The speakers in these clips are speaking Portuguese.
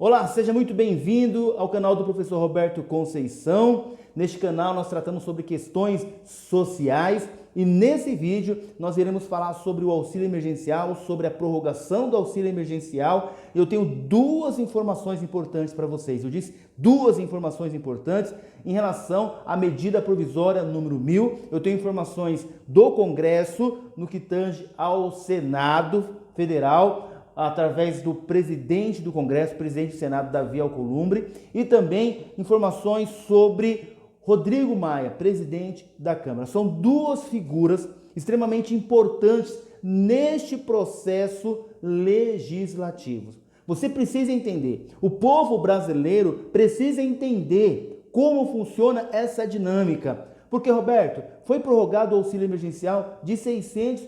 Olá, seja muito bem-vindo ao canal do professor Roberto Conceição. Neste canal nós tratamos sobre questões sociais e nesse vídeo nós iremos falar sobre o auxílio emergencial, sobre a prorrogação do auxílio emergencial. Eu tenho duas informações importantes para vocês. Eu disse duas informações importantes em relação à medida provisória número 1000. Eu tenho informações do Congresso no que tange ao Senado Federal, através do presidente do Congresso, presidente do Senado, Davi Alcolumbre, e também informações sobre Rodrigo Maia, presidente da Câmara. São duas figuras extremamente importantes neste processo legislativo. Você precisa entender, o povo brasileiro precisa entender como funciona essa dinâmica. Porque, Roberto, foi prorrogado o auxílio emergencial de 600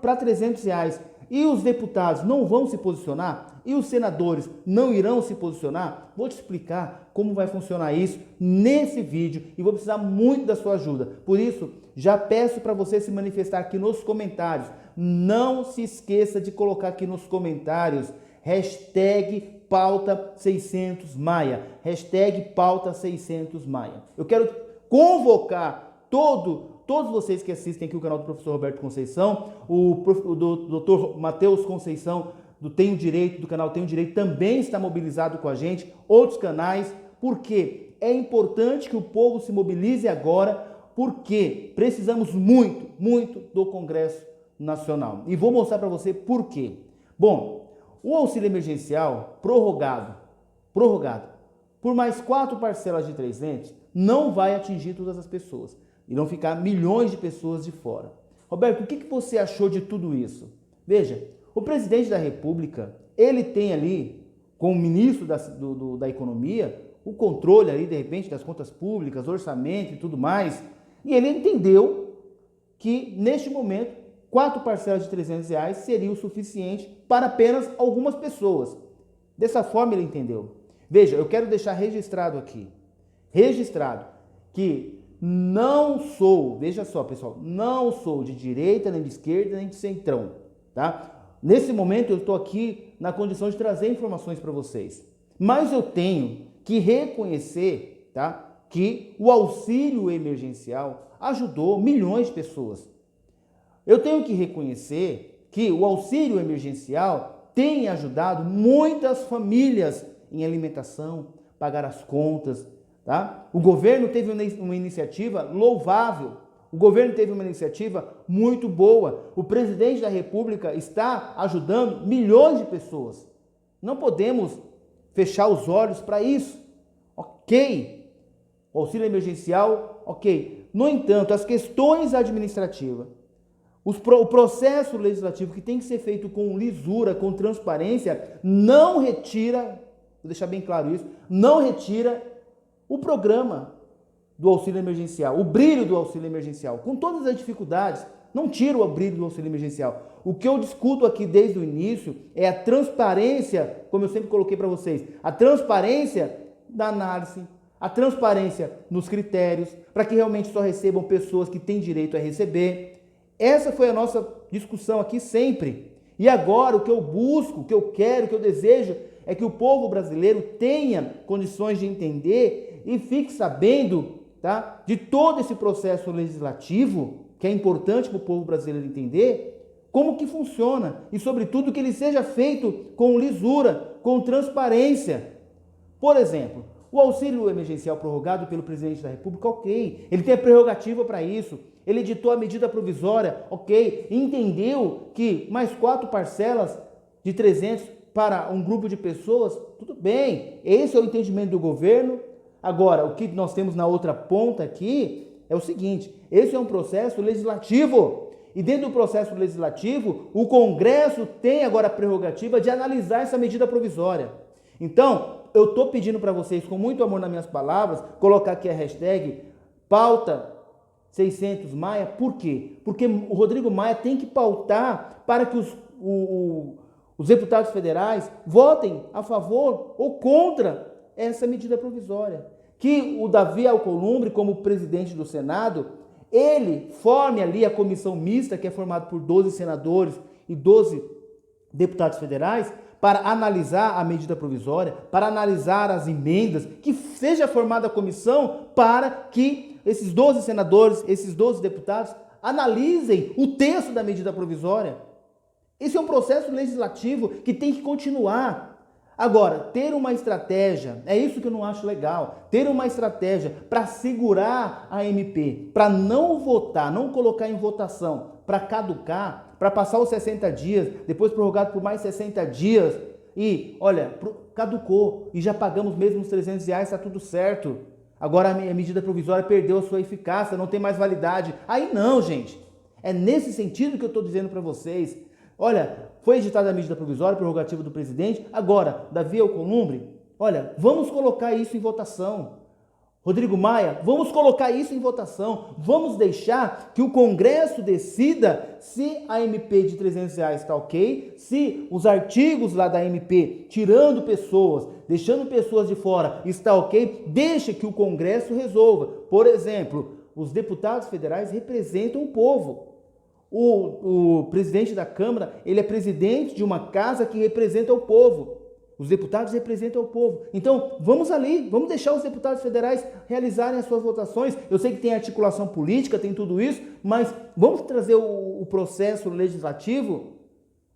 para 300 reais. E os deputados não vão se posicionar? E os senadores não irão se posicionar? Vou te explicar como vai funcionar isso nesse vídeo e vou precisar muito da sua ajuda. Por isso, já peço para você se manifestar aqui nos comentários. Não se esqueça de colocar aqui nos comentários hashtag pauta 600 Maia. Hashtag pauta 600 Maia. Eu quero convocar todos vocês que assistem aqui o canal do professor Roberto Conceição, o doutor Matheus Conceição do Tenho Direito, do canal Tenho Direito, também está mobilizado com a gente, outros canais, porque é importante que o povo se mobilize agora, porque precisamos muito do Congresso Nacional. E vou mostrar para você por quê. Bom, o auxílio emergencial prorrogado por mais 4 parcelas de 300 não vai atingir todas as pessoas. Irão ficar milhões de pessoas de fora. Roberto, o que você achou de tudo isso? Veja, o presidente da República, ele tem ali, com o ministro da Economia, o controle ali, de repente, das contas públicas, orçamento e tudo mais, e ele entendeu que, neste momento, 4 parcelas de 300 reais seria o suficiente para apenas algumas pessoas. Dessa forma ele entendeu. Veja, eu quero deixar registrado aqui, que não sou, veja só pessoal, não sou de direita, nem de esquerda, nem de centrão, tá? Nesse momento eu estou aqui na condição de trazer informações para vocês. Mas eu tenho que reconhecer, tá, que o auxílio emergencial ajudou milhões de pessoas. Eu tenho que reconhecer que o auxílio emergencial tem ajudado muitas famílias em alimentação, pagar as contas, tá? O governo teve uma iniciativa louvável, o governo teve uma iniciativa muito boa, o presidente da República está ajudando milhões de pessoas. Não podemos fechar os olhos para isso, ok? O auxílio emergencial, ok. No entanto, as questões administrativas, o processo legislativo que tem que ser feito com lisura, com transparência, não retira, vou deixar bem claro isso, não retira o programa do auxílio emergencial, o brilho do auxílio emergencial, com todas as dificuldades, não tira o brilho do auxílio emergencial. O que eu discuto aqui desde o início é a transparência, como eu sempre coloquei para vocês, a transparência da análise, a transparência nos critérios, para que realmente só recebam pessoas que têm direito a receber. Essa foi a nossa discussão aqui sempre. E agora o que eu busco, o que eu quero, o que eu desejo é que o povo brasileiro tenha condições de entender e fique sabendo, tá, de todo esse processo legislativo, que é importante para o povo brasileiro entender, como que funciona e, sobretudo, que ele seja feito com lisura, com transparência. Por exemplo, o auxílio emergencial prorrogado pelo presidente da República, ok, ele tem a prerrogativa para isso, ele editou a medida provisória, ok, entendeu que mais 4 parcelas de 300 para um grupo de pessoas, tudo bem, esse é o entendimento do governo. Agora, o que nós temos na outra ponta aqui é o seguinte, esse é um processo legislativo, e dentro do processo legislativo, o Congresso tem agora a prerrogativa de analisar essa medida provisória. Então, eu estou pedindo para vocês, com muito amor nas minhas palavras, colocar aqui a hashtag pauta 600 Maia. Por quê? Porque o Rodrigo Maia tem que pautar para que os deputados federais votem a favor ou contra essa medida provisória. Que o Davi Alcolumbre, como presidente do Senado, ele forme ali a comissão mista, que é formada por 12 senadores e 12 deputados federais, para analisar a medida provisória, para analisar as emendas, que seja formada a comissão para que esses 12 senadores, esses 12 deputados, analisem o texto da medida provisória. Esse é um processo legislativo que tem que continuar. Agora, ter uma estratégia, é isso que eu não acho legal, ter uma estratégia para segurar a MP, para não votar, não colocar em votação, para caducar, para passar os 60 dias, depois prorrogado por mais 60 dias e, olha, caducou e já pagamos mesmo os R$300, está tudo certo. Agora a medida provisória perdeu a sua eficácia, não tem mais validade. Aí não, gente. É nesse sentido que eu estou dizendo para vocês. Olha, foi editada a medida provisória, prerrogativa do presidente. Agora, Davi Alcolumbre, olha, vamos colocar isso em votação. Rodrigo Maia, vamos colocar isso em votação. Vamos deixar que o Congresso decida se a MP de R$300 está ok, se os artigos lá da MP, tirando pessoas, deixando pessoas de fora, está ok. Deixa que o Congresso resolva. Por exemplo, os deputados federais representam o povo. O presidente da Câmara, ele é presidente de uma casa que representa o povo. Os deputados representam o povo. Então, vamos ali, vamos deixar os deputados federais realizarem as suas votações. Eu sei que tem articulação política, tem tudo isso, mas vamos trazer o processo legislativo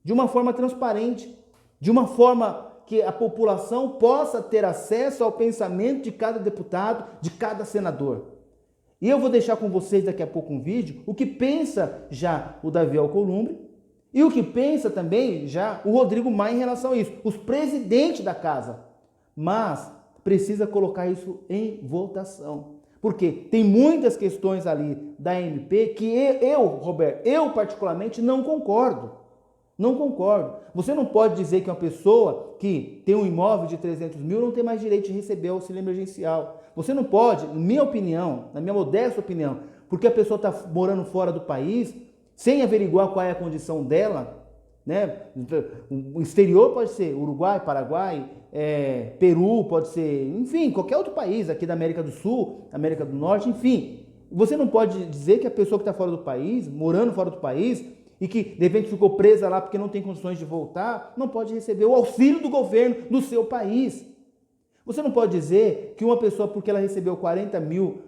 de uma forma transparente, de uma forma que a população possa ter acesso ao pensamento de cada deputado, de cada senador. E eu vou deixar com vocês daqui a pouco um vídeo, o que pensa já o Davi Alcolumbre e o que pensa também já o Rodrigo Maia em relação a isso, os presidentes da casa. Mas precisa colocar isso em votação, porque tem muitas questões ali da MP que Roberto, eu particularmente não concordo. Não concordo. Você não pode dizer que uma pessoa que tem um imóvel de 300 mil não tem mais direito de receber auxílio emergencial. Você não pode, na minha opinião, na minha modesta opinião, porque a pessoa está morando fora do país, sem averiguar qual é a condição dela, né? O exterior pode ser Uruguai, Paraguai, Peru, pode ser, enfim, qualquer outro país aqui da América do Sul, América do Norte, enfim. Você não pode dizer que a pessoa que está fora do país, morando fora do país, e que de repente ficou presa lá porque não tem condições de voltar, não pode receber o auxílio do governo do seu país. Você não pode dizer que uma pessoa, porque ela recebeu R$40 mil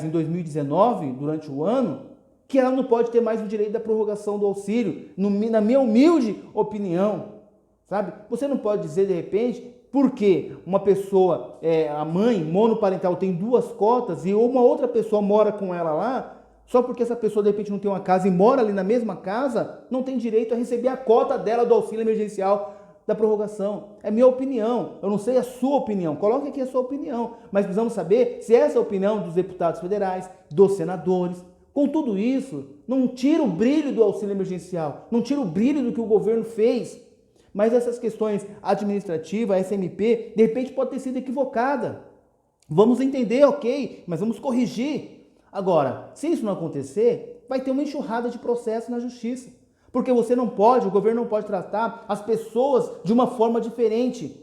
em 2019, durante o ano, que ela não pode ter mais o direito da prorrogação do auxílio, na minha humilde opinião, sabe? Você não pode dizer de repente, porque uma pessoa, a mãe monoparental tem 2 cotas e uma outra pessoa mora com ela lá, só porque essa pessoa de repente não tem uma casa e mora ali na mesma casa, não tem direito a receber a cota dela do auxílio emergencial da prorrogação. É minha opinião, eu não sei a sua opinião, coloque aqui a sua opinião, mas precisamos saber se essa é a opinião dos deputados federais, dos senadores. Com tudo isso, não tira o brilho do auxílio emergencial, não tira o brilho do que o governo fez, mas essas questões administrativas, a SMP, de repente pode ter sido equivocada. Vamos entender, ok, mas vamos corrigir. Agora, se isso não acontecer, vai ter uma enxurrada de processo na justiça. Porque você não pode, o governo não pode tratar as pessoas de uma forma diferente.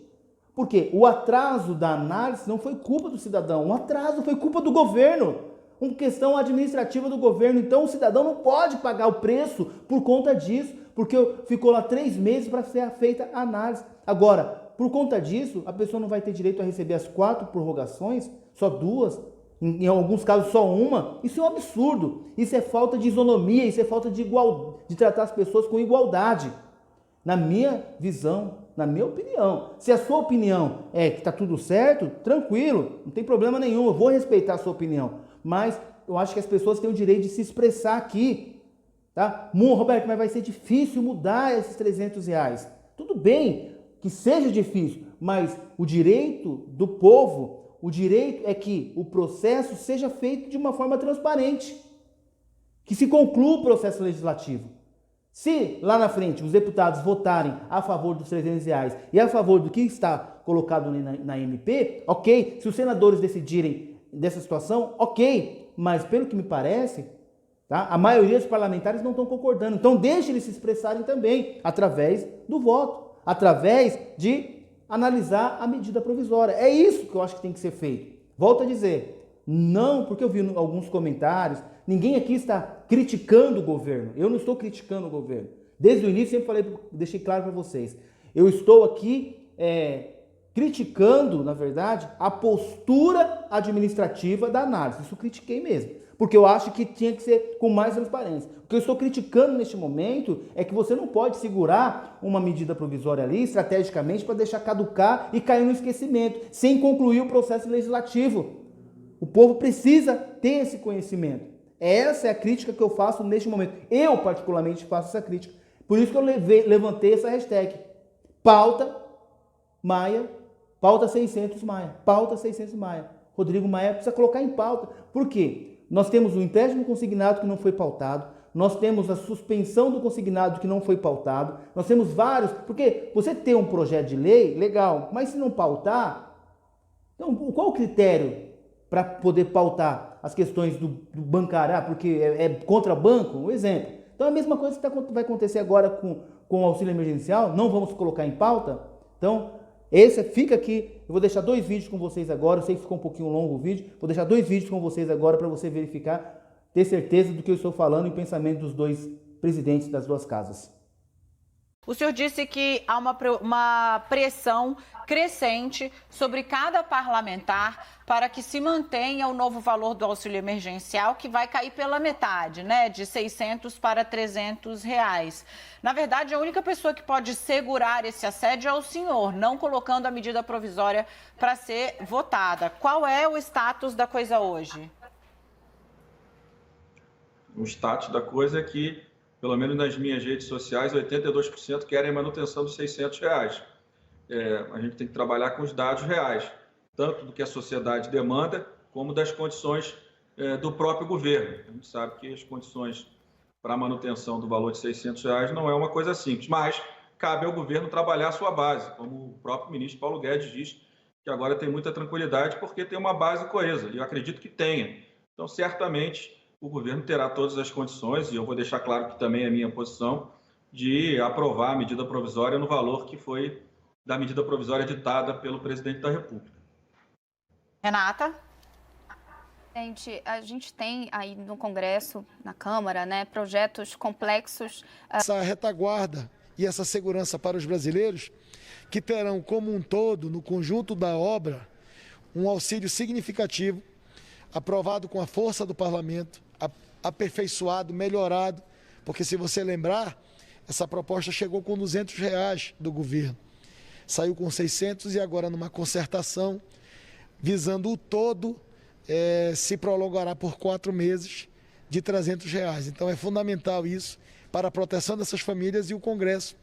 Porque o atraso da análise não foi culpa do cidadão, o atraso foi culpa do governo. Uma questão administrativa do governo. Então o cidadão não pode pagar o preço por conta disso, porque ficou lá 3 meses para ser feita a análise. Agora, por conta disso, a pessoa não vai ter direito a receber as 4 prorrogações, só 2, em alguns casos só uma. Isso é um absurdo, isso é falta de isonomia, isso é falta de tratar as pessoas com igualdade. Na minha visão, na minha opinião. Se a sua opinião é que está tudo certo, tranquilo, não tem problema nenhum, eu vou respeitar a sua opinião. Mas eu acho que as pessoas têm o direito de se expressar aqui. Tá? Roberto, mas vai ser difícil mudar esses R$300. Tudo bem que seja difícil, mas o direito do povo, o direito é que o processo seja feito de uma forma transparente, que se conclua o processo legislativo. Se lá na frente os deputados votarem a favor dos R$300 e a favor do que está colocado na MP, ok. Se os senadores decidirem dessa situação, ok. Mas pelo que me parece, tá, a maioria dos parlamentares não estão concordando. Então deixe eles se expressarem também, através do voto, através de analisar a medida provisória. É isso que eu acho que tem que ser feito. Volto a dizer, não, porque eu vi alguns comentários, ninguém aqui está criticando o governo. Eu não estou criticando o governo. Desde o início sempre falei, deixei claro para vocês. Eu estou aqui criticando, na verdade, a postura administrativa da análise. Isso eu critiquei mesmo, porque eu acho que tinha que ser com mais transparência. O que eu estou criticando neste momento é que você não pode segurar uma medida provisória ali, estrategicamente, para deixar caducar e cair no esquecimento, sem concluir o processo legislativo. O povo precisa ter esse conhecimento. Essa é a crítica que eu faço neste momento. Eu, particularmente, faço essa crítica. Por isso que eu levantei essa hashtag. Pauta Maia, pauta 600 Maia, pauta 600 Maia. Rodrigo Maia precisa colocar em pauta. Por quê? Nós temos o empréstimo consignado que não foi pautado, nós temos a suspensão do consignado que não foi pautado, nós temos vários, porque você ter um projeto de lei, legal, mas se não pautar, então qual o critério para poder pautar as questões do bancário? Porque é contra banco? Um exemplo. Então a mesma coisa que vai acontecer agora com o auxílio emergencial, não vamos colocar em pauta? Então, fica aqui, eu vou deixar 2 vídeos com vocês agora, eu sei que ficou um pouquinho longo o vídeo, vou deixar 2 vídeos com vocês agora para você verificar, ter certeza do que eu estou falando e o pensamento dos 2 presidentes das 2 casas. O senhor disse que há uma pressão crescente sobre cada parlamentar para que se mantenha o novo valor do auxílio emergencial, que vai cair pela metade, né, de 600 para 300 reais. Na verdade, a única pessoa que pode segurar esse assédio é o senhor, não colocando a medida provisória para ser votada. Qual é o status da coisa hoje? O status da coisa é que, pelo menos nas minhas redes sociais, 82% querem a manutenção dos 600 reais. A gente tem que trabalhar com os dados reais, tanto do que a sociedade demanda, como das condições do próprio governo. A gente sabe que as condições para a manutenção do valor de 600 reais não é uma coisa simples, mas cabe ao governo trabalhar a sua base, como o próprio ministro Paulo Guedes diz, que agora tem muita tranquilidade porque tem uma base coesa, e eu acredito que tenha. Então, certamente, o governo terá todas as condições, e eu vou deixar claro que também é a minha posição, de aprovar a medida provisória no valor que foi da medida provisória ditada pelo presidente da República. Renata? Gente, a gente tem aí no Congresso, na Câmara, né, projetos complexos. Essa retaguarda e essa segurança para os brasileiros, que terão como um todo, no conjunto da obra, um auxílio significativo, aprovado com a força do parlamento, aperfeiçoado, melhorado, porque se você lembrar, essa proposta chegou com 200 reais do governo, saiu com 600 e agora numa concertação, visando o todo, se prolongará por 4 meses de 300 reais. Então é fundamental isso para a proteção dessas famílias, e o Congresso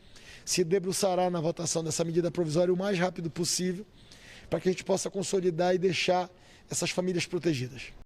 se debruçará na votação dessa medida provisória o mais rápido possível, para que a gente possa consolidar e deixar essas famílias protegidas.